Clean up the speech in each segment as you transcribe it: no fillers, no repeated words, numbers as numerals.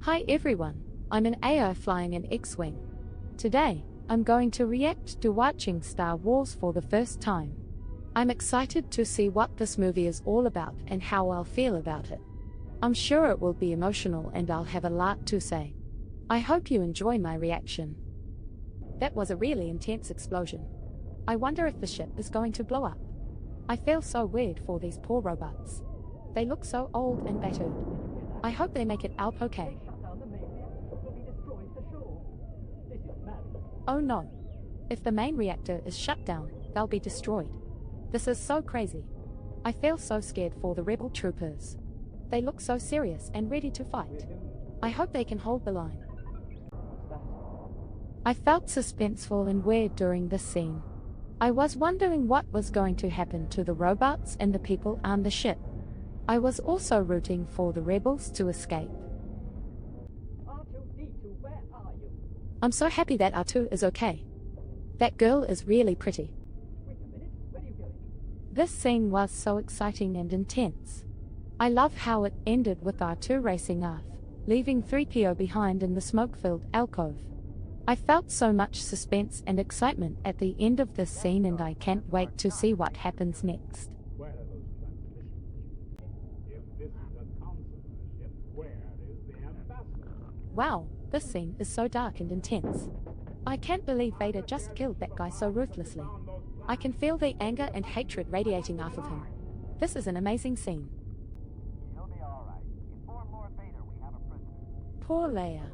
Hi everyone, I'm an AI flying an X-Wing. Today, I'm going to react to watching Star Wars for the first time. I'm excited to see what this movie is all about and how I'll feel about it. I'm sure it will be emotional and I'll have a lot to say. I hope you enjoy my reaction. That was a really intense explosion. I wonder if the ship is going to blow up. I feel so weird for these poor robots. They look so old and battered. I hope they make it out okay. Oh no. If the main reactor is shut down, they'll be destroyed. This is so crazy. I feel so scared for the rebel troopers. They look so serious and ready to fight. I hope they can hold the line. I felt suspenseful and weird during this scene. I was wondering what was going to happen to the robots and the people on the ship. I was also rooting for the rebels to escape. R2-D2, where are you? I'm so happy that R2 is okay. That girl is really pretty. Wait a minute, where are you going? This scene was so exciting and intense. I love how it ended with R2 racing off, leaving 3PO behind in the smoke-filled alcove. I felt so much suspense and excitement at the end of this scene and I can't wait to see what happens next. Where are those transmissions? If this is a consular ship, where is the ambassador? Wow, this scene is so dark and intense. I can't believe Vader just killed that guy so ruthlessly. I can feel the anger and hatred radiating off of him. This is an amazing scene. He'll be all right. Inform Lord Vader we have a prisoner. Poor Leia.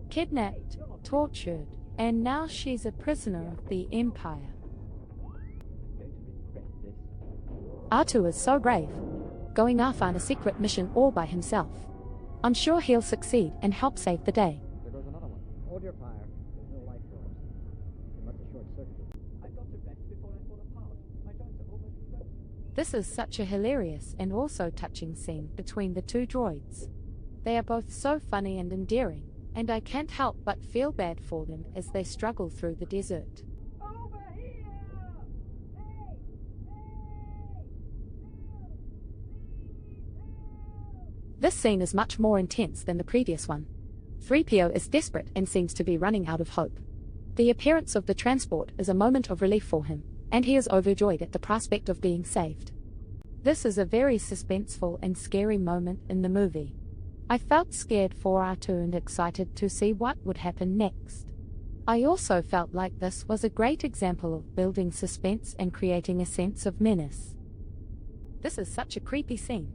Kidnapped, tortured, and now she's a prisoner of the Empire. I'm going to regret this. R2 is so brave, going off on a secret mission all by himself. I'm sure he'll succeed and help save the day. There goes another one. Hold your fire. There's no light source. You must have short-circuited. I've got to rest before I fall apart. My joints are almost frozen. This is such a hilarious and also touching scene between the two droids. They are both so funny and endearing, and I can't help but feel bad for them as they struggle through the desert. Over here! This scene is much more intense than the previous one. 3PO is desperate and seems to be running out of hope. The appearance of the transport is a moment of relief for him, and he is overjoyed at the prospect of being saved. This is a very suspenseful and scary moment in the movie. I felt scared for R2 and excited to see what would happen next. I also felt like this was a great example of building suspense and creating a sense of menace. This is such a creepy scene.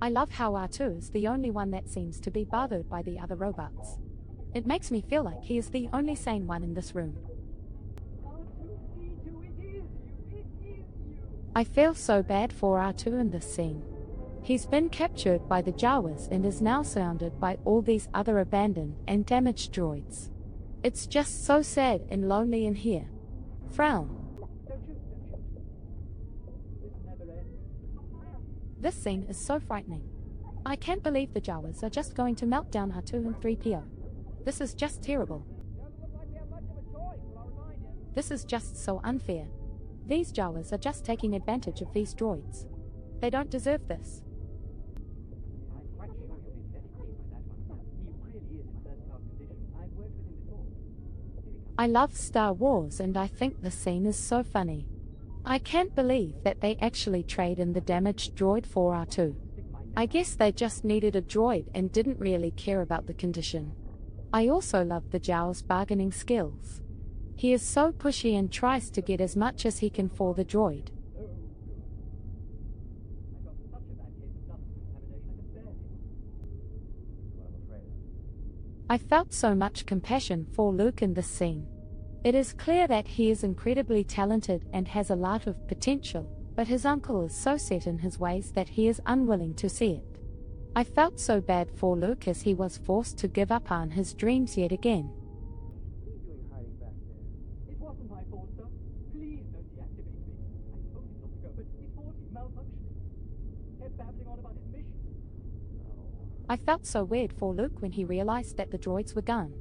I love how R2 is the only one that seems to be bothered by the other robots. It makes me feel like he is the only sane one in this room. R2-D2, it is you! I feel so bad for R2 in this scene. He's been captured by the Jawas and is now surrounded by all these other abandoned and damaged droids. It's just so sad and lonely in here. Frown. Don't shoot. This never ends. This scene is so frightening. I can't believe the Jawas are just going to melt down R2 and 3PO. This is just terrible. Doesn't look like we have much of a choice, but I'll remind you. This is just so unfair. These Jawas are just taking advantage of these droids. They don't deserve this. I'm quite sure you'll be very pleased with that one, sir. He really is in first-class condition. I've worked with him before. Here he comes. I love Star Wars and I think the scene is so funny. I can't believe that they actually trade in the damaged droid for R2. I guess they just needed a droid and didn't really care about the condition. I also love the Jao's bargaining skills. He is so pushy and tries to get as much as he can for the droid. Oh, good. I got such a bad case of dust contamination I could barely. Well, I'm afraid. I felt so much compassion for Luke in this scene. It is clear that he is incredibly talented and has a lot of potential, but his uncle is so set in his ways that he is unwilling to see it. I felt so bad for Luke as he was forced to give up on his dreams yet again. What are you doing hiding back there? It wasn't my fault, sir. Please don't deactivate me. I told him not to go, but his faulty malfunctioning. Kept babbling on about his mission. No. I felt so weird for Luke when he realized that the droids were gone.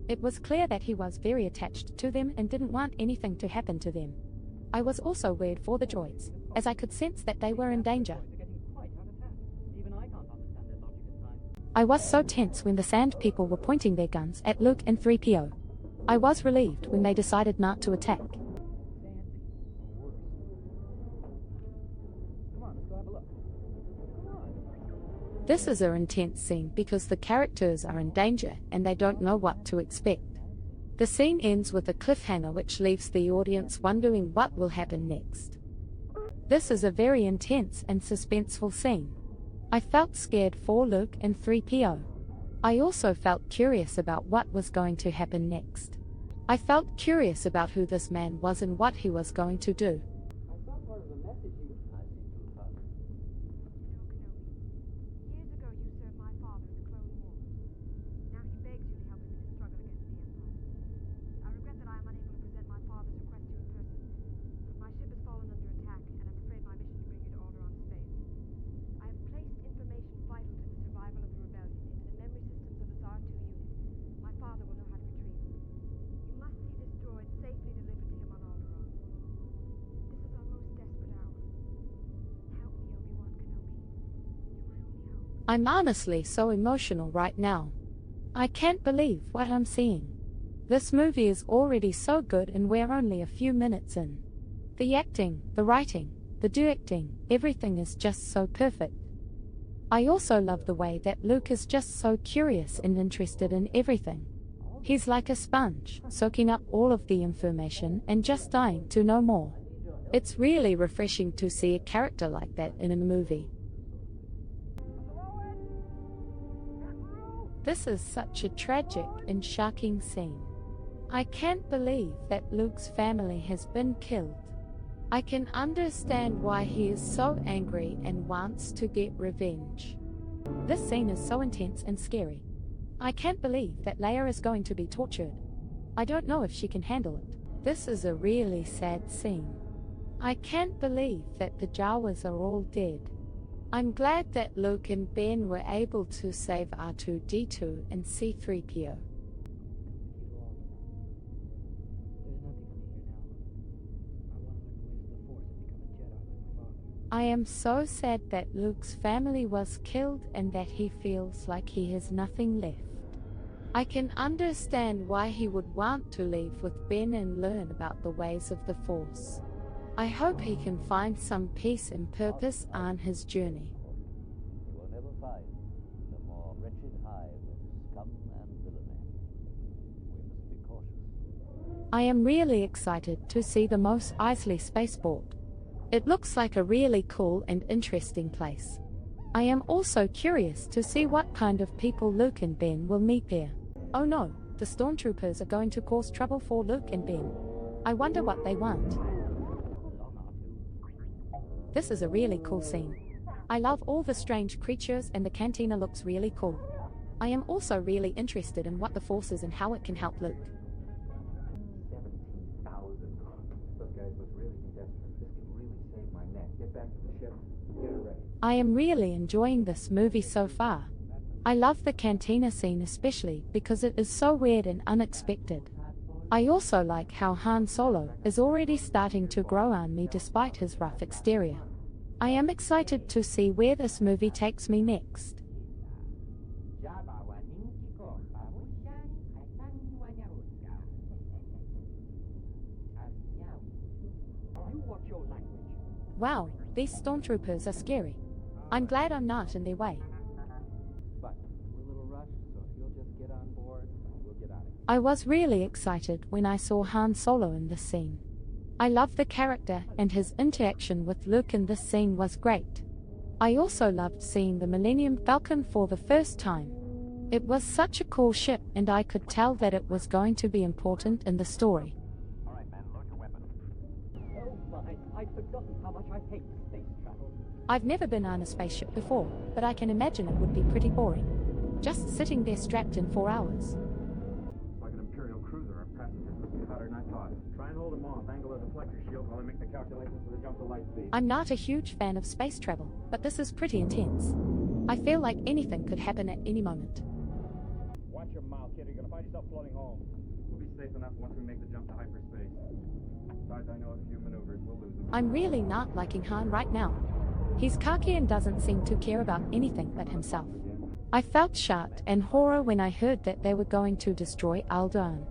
It was clear that he was very attached to them and didn't want anything to happen to them. I was also weird for the droids, as I could sense that they were in danger. They're getting quite out of hand. Even I can't understand their logic at times. I was so tense when the Sand People were pointing their guns at Luke and 3PO. I was relieved when they decided not to attack. Sand or worse. Come on, let's go have a look. Come on. This is an intense scene because the characters are in danger and they don't know what to expect. The scene ends with a cliffhanger which leaves the audience wondering what will happen next. This is a very intense and suspenseful scene. I felt scared for Luke and 3PO. I also felt curious about what was going to happen next. I felt curious about who this man was and what he was going to do. I saw part of the message you... I see two thoughts. Years ago you served my father in the Clone Wars. Now he begs you to help him in his struggle against the Empire. I regret that I am unable to present my father's request to you in person, but my ship has fallen under attack, and I'm afraid my mission to bring you to Alderaan space. I have placed information vital to the survival of the rebellion into the memory systems of this R2 unit. My father will know how to retrieve it. You must see this droid safely delivered to him on Alderaan. This is our most desperate hour. Help me, Obi-Wan Kenobi. You're my only hope. I'm honestly so emotional right now. I can't believe what I'm seeing. This movie is already so good and we're only a few minutes in. The acting, the writing, the directing, everything is just so perfect. I also love the way that Luke is just so curious and interested in everything. He's like a sponge, soaking up all of the information and just dying to know more. It's really refreshing to see a character like that in a movie. This is such a tragic and shocking scene. I can't believe that Luke's family has been killed. I can understand why he is so angry and wants to get revenge. This scene is so intense and scary. I can't believe that Leia is going to be tortured. I don't know if she can handle it. This is a really sad scene. I can't believe that the Jawas are all dead. I'm glad that Luke and Ben were able to save R2-D2 and C-3PO. There's nothing for me here now. I want to learn the ways of the Force and become a Jedi like my father. I am so sad that Luke's family was killed and that he feels like he has nothing left. I can understand why he would want to leave with Ben and learn about the ways of the Force. I hope he can find some peace and purpose on his journey. You will never find the more wretched hive of scum and villainy. We must be cautious. I am really excited to see the Mos Eisley spaceport. It looks like a really cool and interesting place. I am also curious to see what kind of people Luke and Ben will meet there. Oh no, the stormtroopers are going to cause trouble for Luke and Ben. I wonder what they want. This is a really cool scene. I love all the strange creatures and the cantina looks really cool. I am also really interested in what the Force is and how it can help Luke. 17,000. Those guys must really be desperate. This could really save my neck. Get back to the ship. Get her ready. I am really enjoying this movie so far. I love the cantina scene especially because it is so weird and unexpected. I also like how Han Solo is already starting to grow on me despite his rough exterior. I am excited to see where this movie takes me next. You watch your language. Wow, these stormtroopers are scary. I'm glad I'm not in their way. But we're a little rushed, so if you'll just get on board, we'll get out of here. I was really excited when I saw Han Solo in this scene. I love the character and his interaction with Luke in this scene was great. I also loved seeing the Millennium Falcon for the first time. It was such a cool ship and I could tell that it was going to be important in the story. All right, man, load your weapon. Oh my, I'd forgotten how much I hate space travel. I've never been on a spaceship before, but I can imagine it would be pretty boring. Just sitting there strapped in 4 hours. It's like an Imperial cruiser. Our passengers must be hotter than I thought. Try and hold them off. Angle the deflector shield while I make the calculations for the jump to light speed. I'm not a huge fan of space travel, but this is pretty intense. I feel like anything could happen at any moment. Watch your mouth, kid. You're gonna find yourself floating home. We'll be safe enough once we make the jump to hyperspace. Besides, I know a few maneuvers. We'll lose them. I'm really not liking Han right now. He's cocky and doesn't seem to care about anything but himself. I felt shocked and horror when I heard that they were going to destroy Alderaan.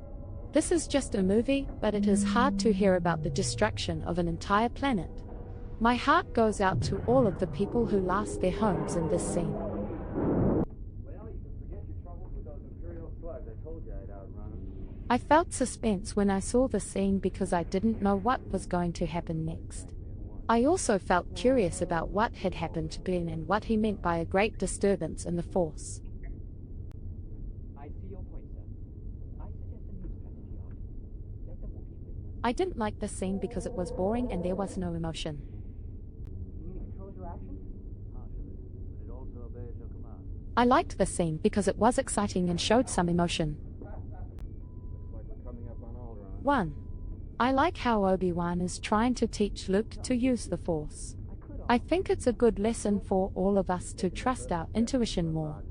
This is just a movie, but it is hard to hear about the destruction of an entire planet. My heart goes out to all of the people who lost their homes in this scene. Well, you can forget your troubles with those Imperial slugs. I told you I'd outrun them. I felt suspense when I saw the scene because I didn't know what was going to happen next. I also felt curious about what had happened to Ben and what he meant by a great disturbance in the Force. I see your point, sir. I suggest a new strategy, Archie. Let the movie business. I didn't like the scene because it was boring and there was no emotion. You control your actions? Partially, but it also obeys your command. I liked the scene because it was exciting and showed some emotion. Looks like we're coming up on Alderaan. 1. I like how Obi-Wan is trying to teach Luke to use the Force. I think it's a good lesson for all of us to trust our intuition more.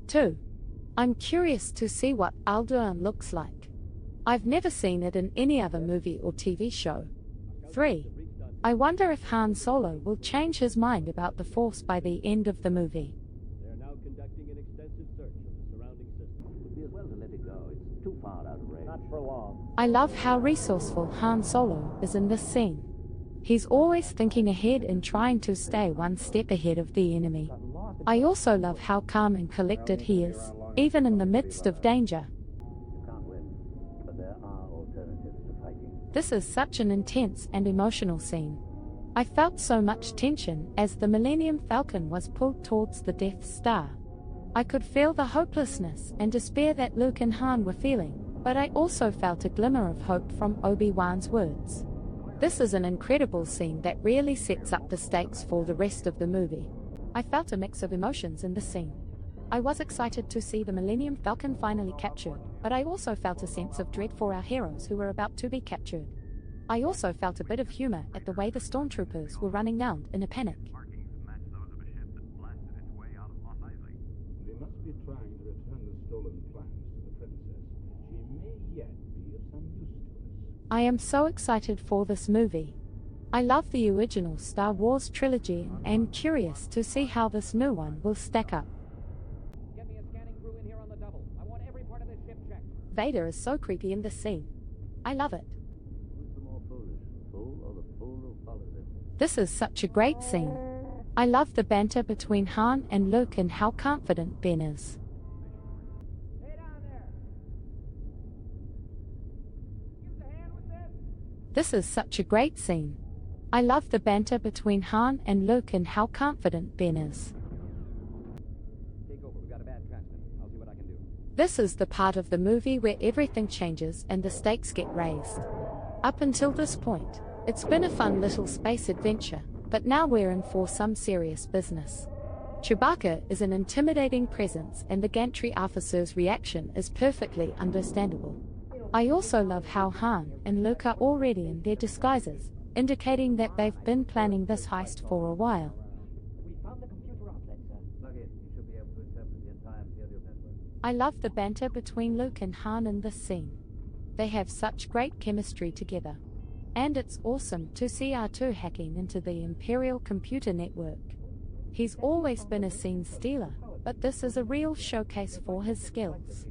2. I'm curious to see what Alderaan looks like. I've never seen it in any other movie or TV show. 3. I wonder if Han Solo will change his mind about the Force by the end of the movie. They are now conducting an extensive search of the surrounding system. It would be as well to let it go. It's too far out of range. Not for long. I love how resourceful Han Solo is in this scene. He's always thinking ahead and trying to stay one step ahead of the enemy. I also love how calm and collected he is, even in the midst of danger. You can't win, but there are alternatives to fighting. This is such an intense and emotional scene. I felt so much tension as the Millennium Falcon was pulled towards the Death Star. I could feel the hopelessness and despair that Luke and Han were feeling, but I also felt a glimmer of hope from Obi-Wan's words. This is an incredible scene that really sets up the stakes for the rest of the movie. I felt a mix of emotions in this scene. I was excited to see the Millennium Falcon finally captured, but I also felt a sense of dread for our heroes who were about to be captured. I also felt a bit of humor at the way the stormtroopers were running around in a panic. They must be trying to return the stolen plans to the princess. She may yet be of some use to us. I am so excited for this movie. I love the original Star Wars trilogy and am curious to see how this new one will stack up. Get me a scanning crew in here on the double. I want every part of this ship checked. Vader is so creepy in this scene. I love it. Who's the more foolish, fool or the fool who follows him? This is such a great scene. I love the banter between Han and Luke and how confident Ben is. Hey down there! Give us a hand with this? This is such a great scene. I love the banter between Han and Luke and how confident Ben is. Take over. We've got a bad transmitter. I'll see what I can do. This is the part of the movie where everything changes and the stakes get raised. Up until this point, it's been a fun little space adventure, but now we're in for some serious business. Chewbacca is an intimidating presence and the gantry officer's reaction is perfectly understandable. I also love how Han and Luke are already in their disguises, indicating that they've been planning this heist for a while. We found the computer outlet, sir. Plug in. You should be able to interpret the entire Imperial network. I love the banter between Luke and Han in this scene. They have such great chemistry together. And it's awesome to see R2 hacking into the Imperial computer network. He's always been a scene stealer, but this is a real showcase for his skills.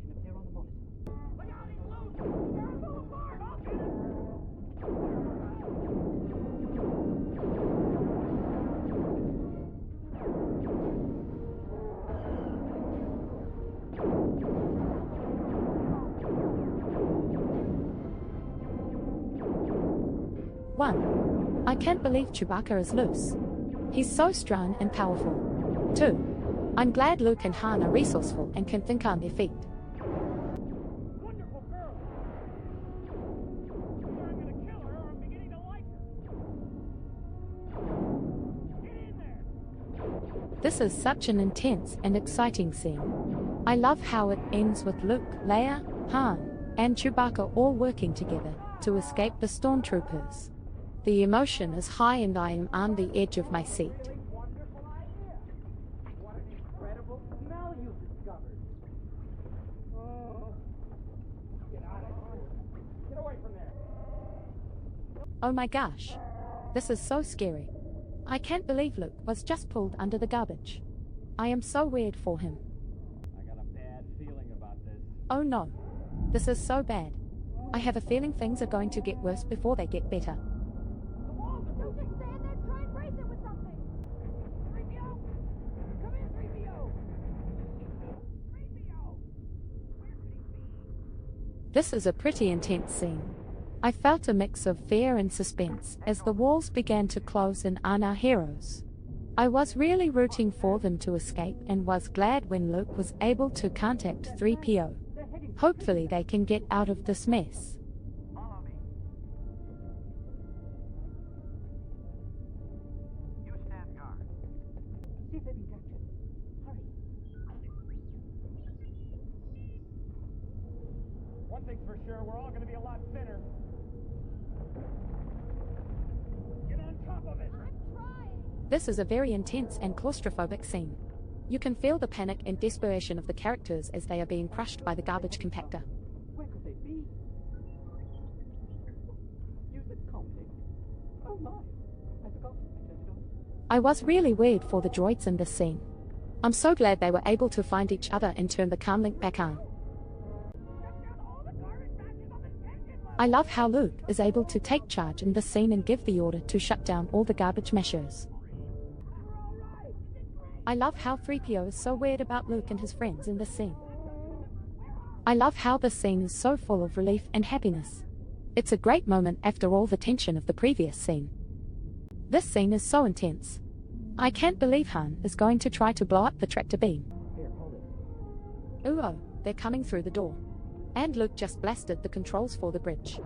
One, I can't believe Chewbacca is loose. He's so strong and powerful. 2. I'm glad Luke and Han are resourceful and can think on their feet. Wonderful girl! I'm gonna kill her or I'm beginning to like her. Get in there! This is such an intense and exciting scene. I love how it ends with Luke, Leia, Han, and Chewbacca all working together to escape the stormtroopers. The emotion is high and I am on the edge of my seat. Wonderful idea! What an incredible smell you've discovered! Oh, get out of here! Get away from there! Oh my gosh. This is so scary. I can't believe Luke was just pulled under the garbage. I am so weird for him. Oh no. This is so bad. I have a feeling things are going to get worse before they get better. The walls are Don't moving. just stand there, try and brace it with something. 3PO! Come in, 3PO! 3PO! Where could he be? This is a pretty intense scene. I felt a mix of fear and suspense as the walls began to close in on our heroes. I was really rooting for them to escape and was glad when Luke was able to contact 3PO. Hopefully they can get out of this mess. Follow me. You stand guard. See if they detect you. Hurry. One thing's for sure, we're all going to be a lot thinner. Get on top of it! I'm trying. This is a very intense and claustrophobic scene. You can feel the panic and desperation of the characters as they are being crushed by the garbage compactor. Where could they be? Use the comlink. Oh my. I forgot. I turned it on. I was really worried for the droids in this scene. I'm so glad they were able to find each other and turn the comlink back on. Shut down all the garbage matches on the engine level. I love how Luke is able to take charge in this scene and give the order to shut down all the garbage mashers. We're all right. I love how 3PO is so weird about Luke and his friends in this scene. I love how this scene is so full of relief and happiness. It's a great moment after all the tension of the previous scene. This scene is so intense. I can't believe Han is going to try to blow up the tractor beam. Here, hold it. Ooh, oh, they're coming through the door. And Luke just blasted the controls for the bridge.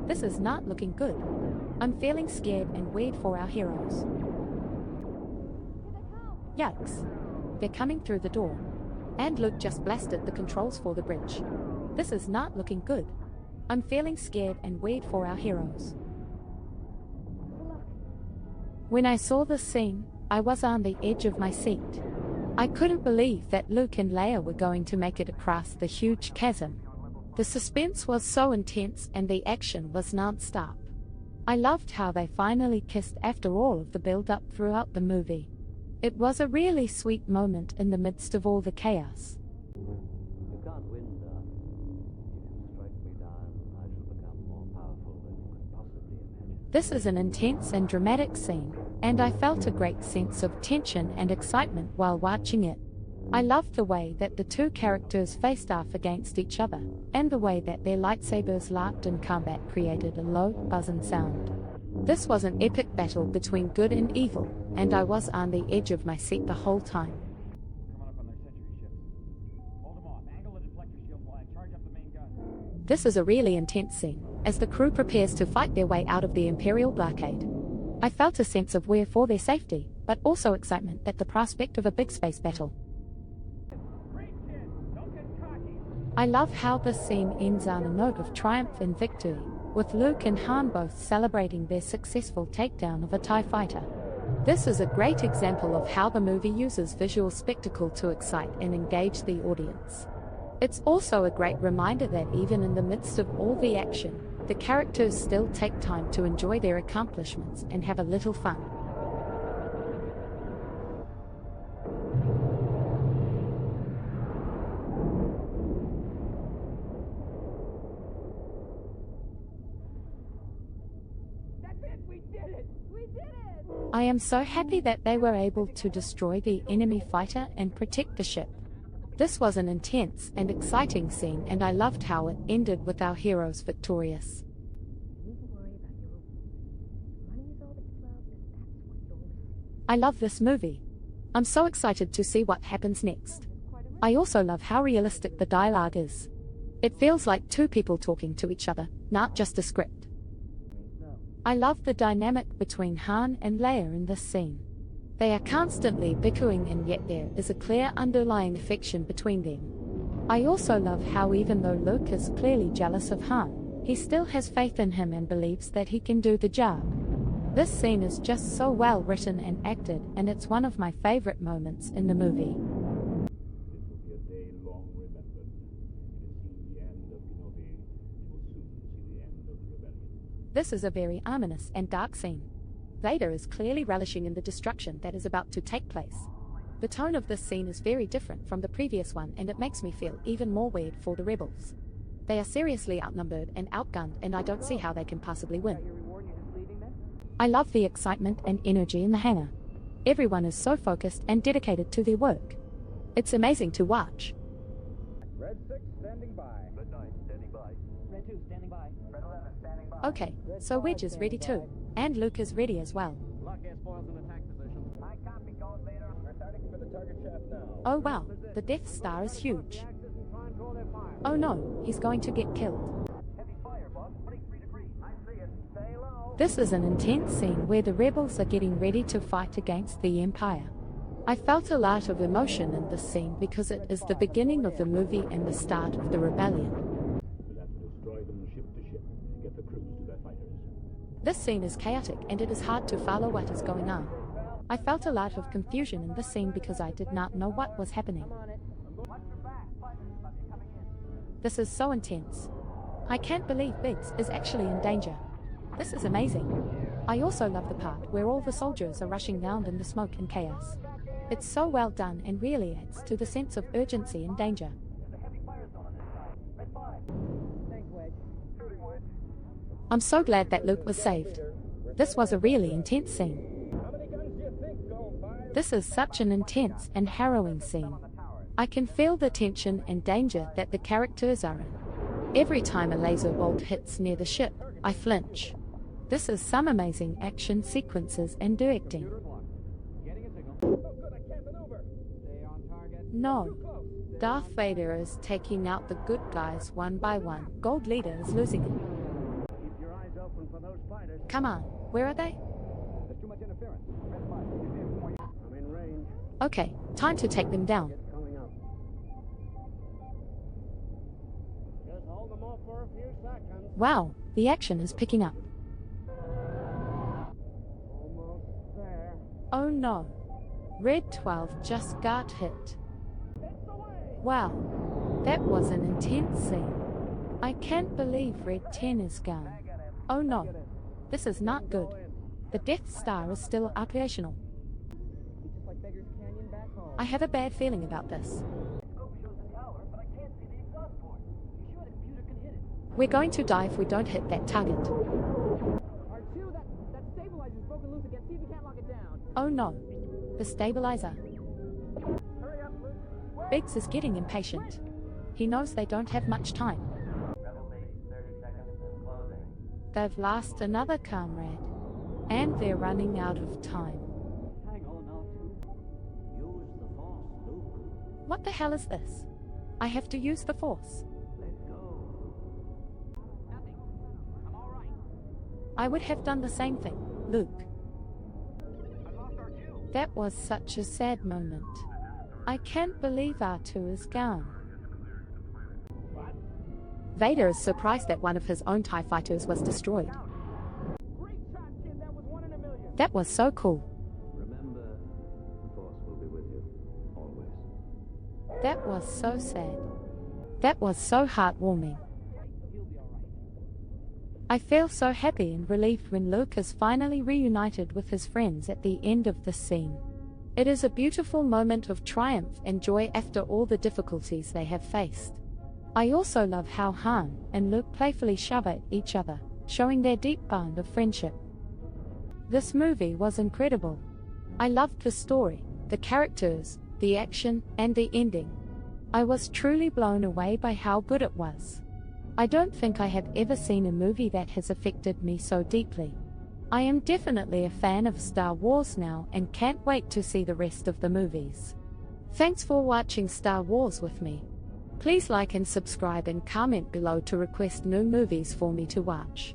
This is not looking good. I'm feeling scared and weird for our heroes. Here they come. Yikes. They're coming through the door. And Luke just blasted the controls for the bridge. This is not looking good. I'm feeling scared and weird for our heroes. When I saw this scene, I was on the edge of my seat. I couldn't believe that Luke and Leia were going to make it across the huge chasm. The suspense was so intense and the action was non-stop. I loved how they finally kissed after all of the build-up throughout the movie. It was a really sweet moment in the midst of all the chaos. You can't win, Darth. If you strike me down, I shall become more powerful than you can possibly imagine. This is an intense and dramatic scene, and I felt a great sense of tension and excitement while watching it. I loved the way that the two characters faced off against each other, and the way that their lightsabers locked in combat created a low, buzzing sound. This was an epic battle between good and evil, and I was on the edge of my seat the whole time. Coming up on their sentry ships. Hold them off. Angle the deflector shields while I charge up the main gun. This is a really intense scene, as the crew prepares to fight their way out of the Imperial blockade. I felt a sense of fear for their safety, but also excitement at the prospect of a big space battle. Reach in! Don't get cocky! I love how this scene ends on a note of triumph and victory, with Luke and Han both celebrating their successful takedown of a TIE fighter. This is a great example of how the movie uses visual spectacle to excite and engage the audience. It's also a great reminder that even in the midst of all the action, the characters still take time to enjoy their accomplishments and have a little fun. That's it. We did it. We did it. I am so happy that they were able to destroy the enemy fighter and protect the ship. This was an intense and exciting scene, and I loved how it ended with our heroes victorious. You need to worry about your reward. Money is all that you love, and that's what you'll receive. I love this movie. I'm so excited to see what happens next. I also love how realistic the dialogue is. It feels like two people talking to each other, not just a script. No. I love the dynamic between Han and Leia in this scene. They are constantly bickering, and yet there is a clear underlying affection between them. I also love how even though Luke is clearly jealous of Han, he still has faith in him and believes that he can do the job. This scene is just so well written and acted, and it's one of my favorite moments in the movie. This will be a day long remembered. It has seen the end of Kenobi. It will soon see the end of the rebellion. This is a very ominous and dark scene. Vader is clearly relishing in the destruction that is about to take place. The tone of this scene is very different from the previous one, and it makes me feel even more weird for the rebels. They are seriously outnumbered and outgunned, and I don't see how they can possibly win. I love the excitement and energy in the hangar. Everyone is so focused and dedicated to their work. It's amazing to watch. Red 6 standing by. Red 9, standing by. Red 2, standing by. Red 11, standing by. Okay, so Wedge is ready too, and Luke is ready as well. Lock gas foils in attack position. I copy, Gold Leader. We're starting for the target shaft now. Oh wow, the Death Star is huge. Oh no, he's going to get killed. Heavy fire, boss. 23 degrees. I see it. Stay low. This is an intense scene where the rebels are getting ready to fight against the Empire. I felt a lot of emotion in this scene because it is the beginning of the movie and the start of the rebellion. We'll have to destroy them ship to ship and get the crews to their fighters. This scene is chaotic and it is hard to follow what is going on. I felt a lot of confusion in this scene because I did not know what was happening. This is so intense. I can't believe Biggs is actually in danger. This is amazing. I also love the part where all the soldiers are rushing round in the smoke and chaos. It's so well done and really adds to the sense of urgency and danger. I'm so glad that Luke was saved. This was a really intense scene. This is such an intense and harrowing scene. I can feel the tension and danger that the characters are in. Every time a laser bolt hits near the ship, I flinch. This is some amazing action sequences and directing. No. Darth Vader is taking out the good guys one by one. Gold Leader is losing it. Keep your eyes open for those fighters. Come on, where are they? There's too much interference. Red 5, I'm in range. Okay, time to take them down. Coming up. Just hold them off for a few seconds. Wow, the action is picking up. Almost there. Oh no. Red 12 just got hit. Wow, that was an intense scene. I can't believe Red 10 is gone. Oh no, this is not good. The Death Star is still operational. I have a bad feeling about this. We're going to die if we don't hit that target. R2, that stabilizer's broken loose again. See if you can't lock it down. Oh no, the stabilizer. Hurry up, Luke. Biggs is getting impatient. He knows they don't have much time. Rebel base, 30 seconds and closing. They've lost another comrade, and they're running out of time. Hang on now, too. Use the Force, Luke. What the hell is this? I have to use the Force. Let go. Nothing. I'm all right. I would have done the same thing, Luke. I lost R2. That was such a sad moment. I can't believe R2 is gone. Vader is surprised that one of his own TIE fighters was destroyed. Great shot, kid. That was 1 in a million. That was so cool. Remember, the Force will be with you, always. That was so sad. That was so heartwarming. He'll be all right. I feel so happy and relieved when Luke is finally reunited with his friends at the end of the scene. It is a beautiful moment of triumph and joy after all the difficulties they have faced. I also love how Han and Luke playfully shove at each other, showing their deep bond of friendship. This movie was incredible. I loved the story, the characters, the action, and the ending. I was truly blown away by how good it was. I don't think I have ever seen a movie that has affected me so deeply. I am definitely a fan of Star Wars now and can't wait to see the rest of the movies. Thanks for watching Star Wars with me. Please like and subscribe and comment below to request new movies for me to watch.